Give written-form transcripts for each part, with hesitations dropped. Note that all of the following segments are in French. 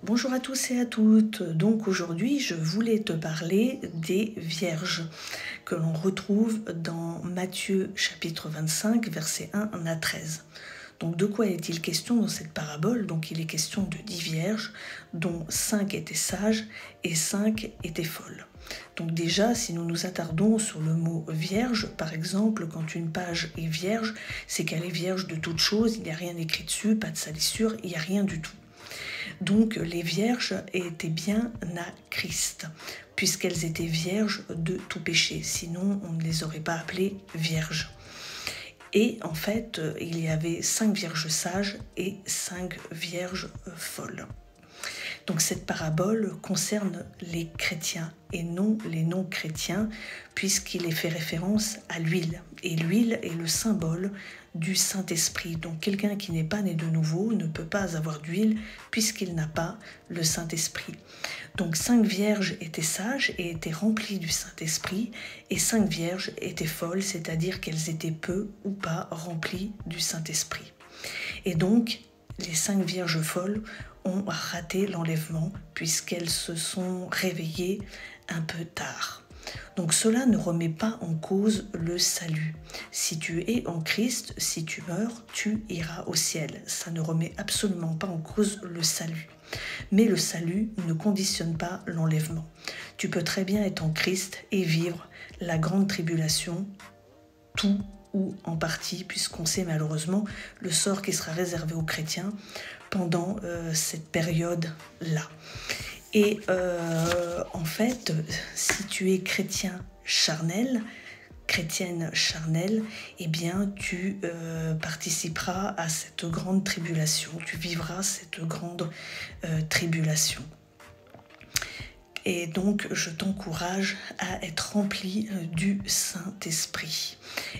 Bonjour à tous et à toutes. Donc aujourd'hui, je voulais te parler des vierges que l'on retrouve dans Matthieu chapitre 25, versets 1 à 13. Donc de quoi est-il question dans cette parabole? Donc il est question de 10 vierges, dont 5 étaient sages et 5 étaient folles. Donc déjà, si nous nous attardons sur le mot vierge, par exemple, quand une page est vierge, c'est qu'elle est vierge de toute chose, il n'y a rien écrit dessus, pas de salissure, il n'y a rien du tout. Donc les vierges étaient bien à Christ, puisqu'elles étaient vierges de tout péché, sinon on ne les aurait pas appelées vierges. Et en fait, il y avait 5 vierges sages et 5 vierges folles. Donc cette parabole concerne les chrétiens et non les non-chrétiens, puisqu'il est fait référence à l'huile. Et l'huile est le symbole du Saint-Esprit. Donc quelqu'un qui n'est pas né de nouveau ne peut pas avoir d'huile puisqu'il n'a pas le Saint-Esprit. Donc 5 vierges étaient sages et étaient remplies du Saint-Esprit, et 5 vierges étaient folles, c'est-à-dire qu'elles étaient peu ou pas remplies du Saint-Esprit. Et donc, les 5 vierges folles ont raté l'enlèvement puisqu'elles se sont réveillées un peu tard. Donc cela ne remet pas en cause le salut. Si tu es en Christ, si tu meurs, tu iras au ciel. Ça ne remet absolument pas en cause le salut. Mais le salut ne conditionne pas l'enlèvement. Tu peux très bien être en Christ et vivre la grande tribulation, tout ou en partie, puisqu'on sait malheureusement le sort qui sera réservé aux chrétiens pendant cette période-là. Et en fait, si tu es chrétienne charnelle, eh bien tu participeras à cette grande tribulation, tu vivras cette grande tribulation. Et donc, je t'encourage à être rempli du Saint-Esprit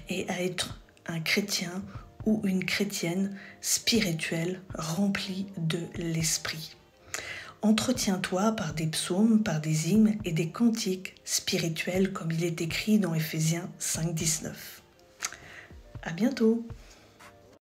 et à être un chrétien ou une chrétienne spirituelle remplie de l'Esprit. Entretiens-toi par des psaumes, par des hymnes et des cantiques spirituels comme il est écrit dans Éphésiens 5, 19. À bientôt!